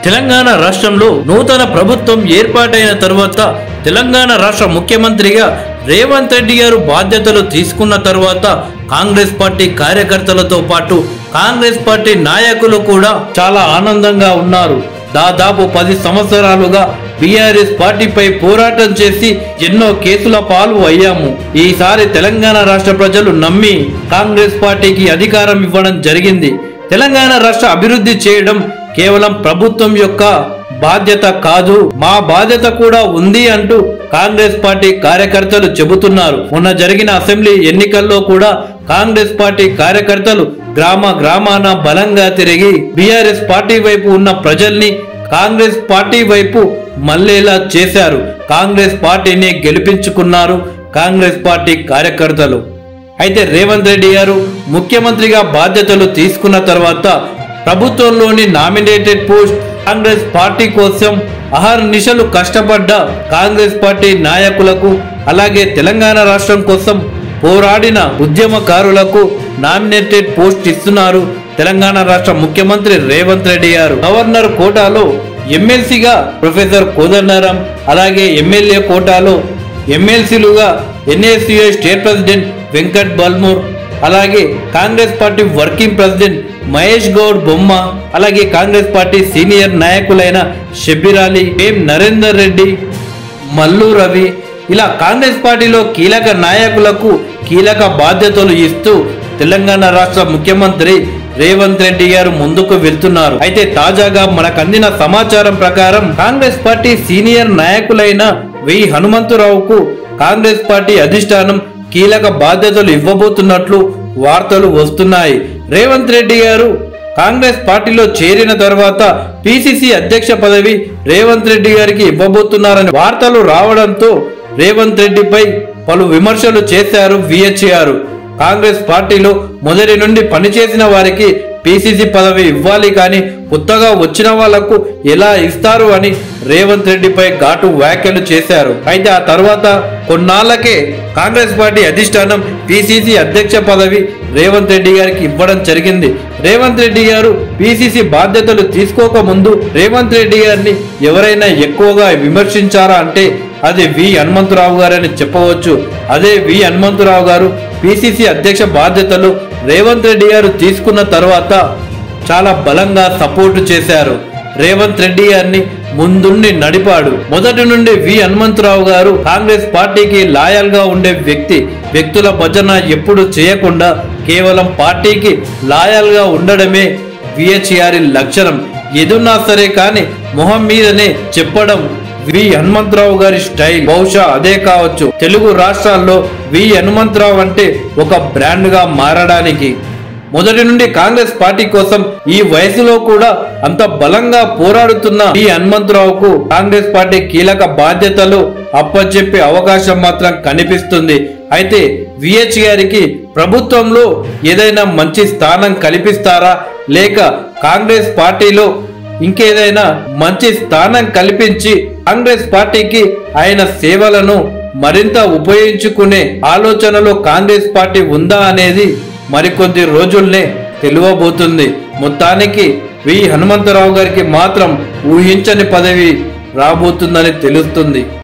తెలంగాణ రాష్ట్రంలో నూతన ప్రభుత్వం ఏర్పాటైన తర్వాత తెలంగాణ రాష్ట్ర ముఖ్యమంత్రిగా రేవంత్ రెడ్డి గారు బాధ్యతలు తీసుకున్న తర్వాత కాంగ్రెస్ పార్టీ కార్యకర్తలతో పాటు కాంగ్రెస్ పార్టీ నాయకులు కూడా చాలా ఆనందంగా ఉన్నారు. దాదాపు 10 సంవత్సరాలుగా బీఆర్ఎస్ పార్టీపై పోరాటం చేసి ఎన్నో కేసుల పాలు అయ్యాము. ఈసారి తెలంగాణ రాష్ట్ర ప్రజలు నమ్మి కాంగ్రెస్ పార్టీకి అధికారం ఇవ్వడం జరిగింది. తెలంగాణ రాష్ట్ర అభివృద్ధి చేయడం కేవలం ప్రభుత్వం యొక్క బాధ్యత కాదు, మా బాధ్యత కూడా ఉంది అంటూ కాంగ్రెస్ పార్టీ కార్యకర్తలు చెబుతున్నారు. మొన్న జరిగిన అసెంబ్లీ ఎన్నికల్లో కూడా కాంగ్రెస్ పార్టీ కార్యకర్తలు గ్రామాన బలంగా తిరిగి బీఆర్ఎస్ పార్టీ వైపు ఉన్న ప్రజల్ని కాంగ్రెస్ పార్టీ వైపు మళ్ళేలా చేశారు. కాంగ్రెస్ పార్టీని గెలిపించుకున్నారు కాంగ్రెస్ పార్టీ కార్యకర్తలు. అయితే రేవంత్ రెడ్డి గారు ముఖ్యమంత్రిగా బాధ్యతలు తీసుకున్న తర్వాత ప్రభుత్వంలోని నామినేటెడ్ పోస్ట్ కాంగ్రెస్ పార్టీ కోసం అహర్నిశలు కష్టపడ్డ కాంగ్రెస్ పార్టీ నాయకులకు, అలాగే తెలంగాణ రాష్ట్రం కోసం పోరాడిన ఉద్యమకారులకు నామినేటెడ్ పోస్ట్ ఇస్తున్నారు తెలంగాణ రాష్ట్ర ముఖ్యమంత్రి రేవంత్ రెడ్డి గారు. గవర్నర్ కోటాలో ఎమ్మెల్సీగా ప్రొఫెసర్ కోదండరాం, అలాగే ఎమ్మెల్యే కోటాలో ఎమ్మెల్సీలుగా NSUI state president Venkat Balmoor, అలాగే Congress party working president Mahesh Goud Bomma, అలాగే కాంగ్రెస్ పార్టీ సీనియర్ నాయకులైన షబ్బీర్ అలీ, నరేందర్ రెడ్డి, మల్లు రవి, ఇలా కాంగ్రెస్ పార్టీలో కీలక నాయకులకు కీలక బాధ్యతలు ఇస్తూ తెలంగాణ రాష్ట్ర ముఖ్యమంత్రి రేవంత్ రెడ్డి గారు ముందుకు వెళ్తున్నారు. అయితే తాజాగా మనకు అందిన సమాచారం ప్రకారం కాంగ్రెస్ పార్టీ సీనియర్ నాయకులైన వి హనుమంతరావుకు కాంగ్రెస్ పార్టీ అధిష్టానం కీలక బాధ్యతలు ఇవ్వబోతున్నట్లు వార్తలు వస్తున్నాయి. రేవంత్ రెడ్డి గారు కాంగ్రెస్ పార్టీలో చేరిన తర్వాత పిసిసి అధ్యక్ష పదవి రేవంత్ రెడ్డి గారికి ఇవ్వబోతున్నారని వార్తలు రావడంతో రేవంత్ రెడ్డిపై పలు విమర్శలు చేశారు విహెచ్ఆర్. కాంగ్రెస్ పార్టీలో మొదటి నుండి పనిచేసిన వారికి పిసిసి పదవి ఇవ్వాలి, కానీ కొత్తగా వచ్చిన వాళ్లకు ఎలా ఇస్తారు అని రేవంత్ రెడ్డిపై ఘాటు వ్యాఖ్యలు చేశారు. అయితే ఆ తర్వాత కొన్నాళ్లకే కాంగ్రెస్ పార్టీ అధిష్టానం పిసిసి అధ్యక్ష పదవి రేవంత్ రెడ్డి గారికి ఇవ్వడం జరిగింది. రేవంత్ రెడ్డి గారు పిసిసి బాధ్యతలు తీసుకోక ముందు రేవంత్ రెడ్డి గారిని ఎవరైనా ఎక్కువగా విమర్శించారా అంటే అది వి హనుమంతరావు గారని చెప్పవచ్చు. అదే వి హనుమంతరావు గారు పిసిసి అధ్యక్ష బాధ్యతలు రేవంత్ రెడ్డి గారు తీసుకున్న తర్వాత చాలా బలంగా సపోర్టు చేశారు. రేవంత్ రెడ్డి గారిని ముందుండి నడిపాడు. మొదటి నుండి వి హనుమంతరావు గారు కాంగ్రెస్ పార్టీకి లాయల్ గా ఉండే వ్యక్తుల భజన ఎప్పుడు చేయకుండా కేవలం పార్టీకి లాయల్ గా ఉండడమే విహెచ్ఆర్ లక్షణం. ఎదున్నా సరే కానీ మొహం మీదనే చెప్పడం వి హనుమంతరావు గారి స్టైల్. బహుశా అదే కావచ్చు తెలుగు రాష్ట్రాల్లో వి హనుమంతరావు అంటే ఒక బ్రాండ్ గా మారడానికి. మొదటి నుండి కాంగ్రెస్ పార్టీ కోసం ఈ వయసులో కూడా అంత బలంగా పోరాడుతున్న వి హనుమంతరావుకు కాంగ్రెస్ పార్టీ కీలక బాధ్యతలు అప్పచెప్పే అవకాశం మాత్రం కనిపిస్తుంది. అయితే విహెచ్ గారికి ప్రభుత్వంలో ఏదైనా మంచి స్థానం కల్పిస్తారా, లేక కాంగ్రెస్ పార్టీలో ఇంకేదైనా మంచి స్థానం కల్పించి కాంగ్రెస్ పార్టీకి ఆయన సేవలను మరింత ఉపయోగించుకునే ఆలోచనలో కాంగ్రెస్ పార్టీ ఉందా అనేది మరికొద్ది రోజుల్నే తెలియబోతుంది. మొత్తానికి వి హనుమంతరావు గారికి మాత్రం ఊహించని పదవి రాబోతుందని తెలుస్తుంది.